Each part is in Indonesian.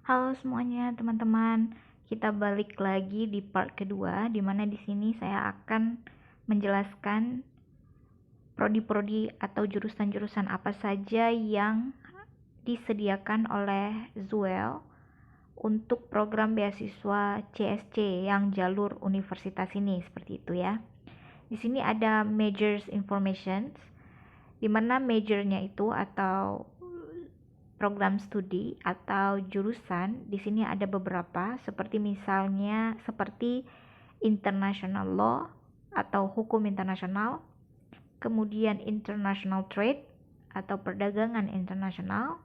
Halo semuanya teman-teman, kita balik lagi di part kedua, di mana di sini saya akan menjelaskan prodi-prodi atau jurusan-jurusan apa saja yang disediakan oleh Zuel untuk program beasiswa CSC yang jalur universitas ini, seperti itu ya. Di sini ada majors information, di mana majornya itu atau program studi atau jurusan di sini ada beberapa seperti misalnya international law atau hukum internasional, kemudian international trade atau perdagangan internasional,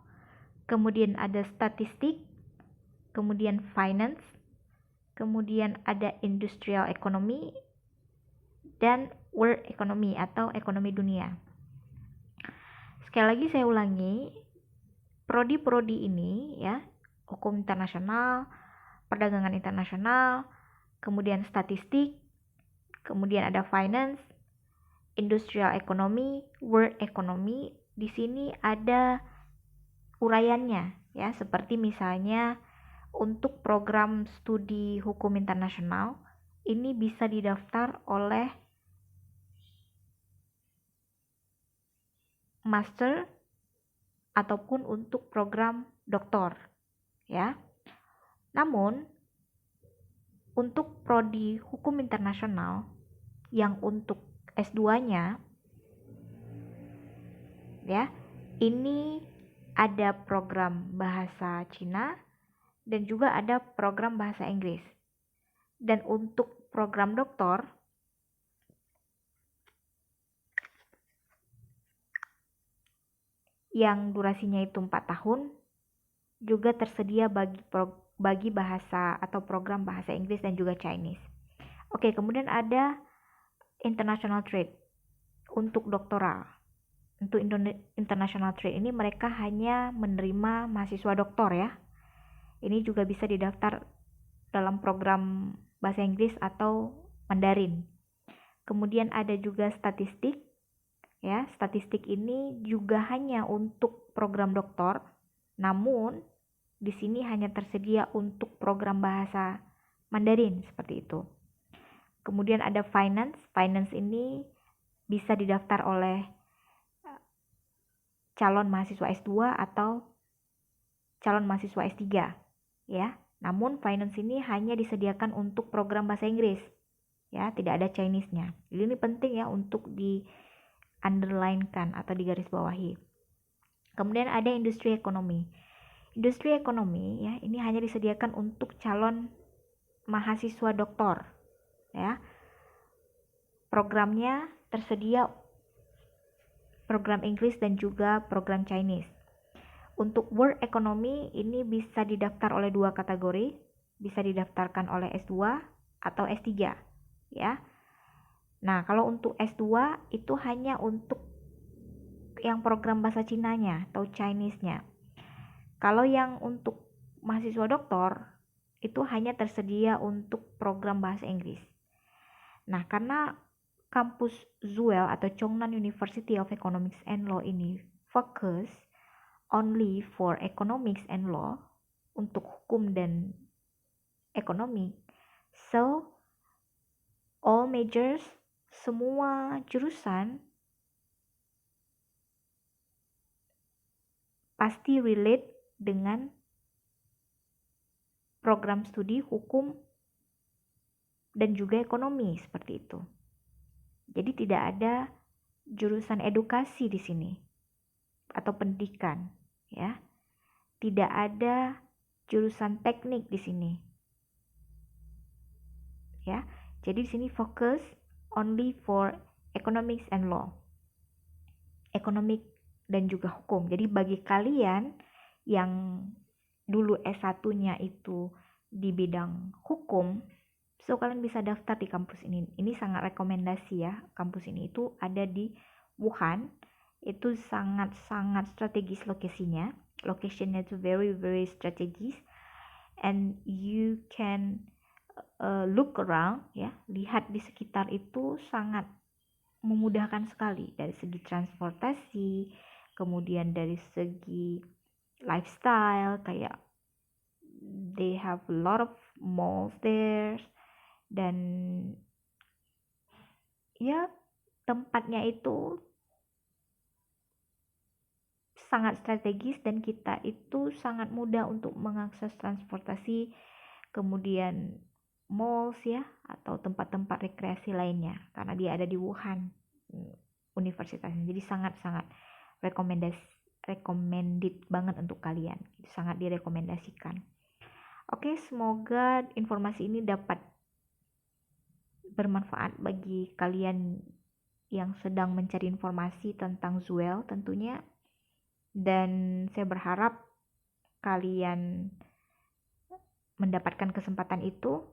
kemudian ada statistik, kemudian finance, kemudian ada industrial economy dan world economy atau ekonomi dunia. Sekali lagi saya ulangi, prodi-prodi ini ya, hukum internasional, perdagangan internasional, kemudian statistik, kemudian ada finance, industrial economy, world economy. Di sini ada uraiannya ya, seperti misalnya untuk program studi hukum internasional ini bisa didaftar oleh master ataupun untuk program doktor ya. Namun untuk prodi hukum internasional yang untuk S2-nya ya, ini ada program bahasa Cina dan juga ada program bahasa Inggris. Dan untuk program doktor yang durasinya itu 4 tahun juga tersedia bagi bahasa atau program bahasa Inggris dan juga Chinese. Oke, kemudian ada international trade untuk doktoral. Untuk international trade ini mereka hanya menerima mahasiswa doktor ya. Ini juga bisa didaftar dalam program bahasa Inggris atau Mandarin. Kemudian ada juga statistik ya. Statistik ini juga hanya untuk program doktor, namun di sini hanya tersedia untuk program bahasa Mandarin seperti itu. Kemudian ada finance. Finance ini bisa didaftar oleh calon mahasiswa S2 atau calon mahasiswa S3 ya. Namun finance ini hanya disediakan untuk program bahasa Inggris ya, tidak ada Chinese-nya. Jadi ini penting ya untuk di underline-kan atau digarisbawahi. Kemudian ada industri ekonomi. Industri ekonomi ya, ini hanya disediakan untuk calon mahasiswa doktor ya. Programnya tersedia program Inggris dan juga program Chinese. Untuk world economy ini bisa didaftar oleh 2 kategori, bisa didaftarkan oleh S2 atau S3 ya. Nah, kalau untuk S2 itu hanya untuk yang program bahasa Cinanya atau Chinese-nya. Kalau yang untuk mahasiswa doktor itu hanya tersedia untuk program bahasa Inggris. Nah, karena kampus Zuel atau Chongnan University of Economics and Law ini fokus only for economics and law, untuk hukum dan ekonomi. So, all majors, semua jurusan pasti relate dengan program studi hukum dan juga ekonomi seperti itu. Jadi tidak ada jurusan edukasi di sini atau pendidikan ya. Tidak ada jurusan teknik di sini. Ya. Jadi di sini fokus only for economics and law. Ekonomik dan juga hukum. Jadi bagi kalian yang dulu S1-nya itu di bidang hukum, so kalian bisa daftar di kampus ini. Ini sangat rekomendasi ya. Kampus ini itu ada di Wuhan. Itu sangat-sangat strategis lokasinya. Locationnya itu very very strategis. And you can look around ya. Lihat di sekitar itu sangat memudahkan sekali dari segi transportasi, kemudian dari segi lifestyle kayak they have a lot of malls there, dan ya tempatnya itu sangat strategis dan kita itu sangat mudah untuk mengakses transportasi, kemudian malls ya, atau tempat-tempat rekreasi lainnya karena dia ada di Wuhan universitasnya. Jadi sangat-sangat recommended banget untuk kalian, sangat direkomendasikan. Oke, semoga informasi ini dapat bermanfaat bagi kalian yang sedang mencari informasi tentang Zuel tentunya. Dan saya berharap kalian mendapatkan kesempatan itu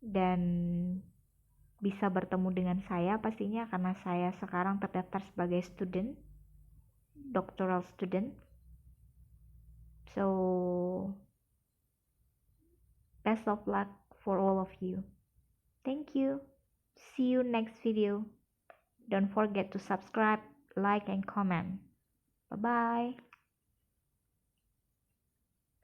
dan bisa bertemu dengan saya pastinya, karena saya sekarang terdaftar sebagai student, doctoral student. So best of luck for all of you. Thank you. See you next video. Don't forget to subscribe, like, and comment. Bye-bye.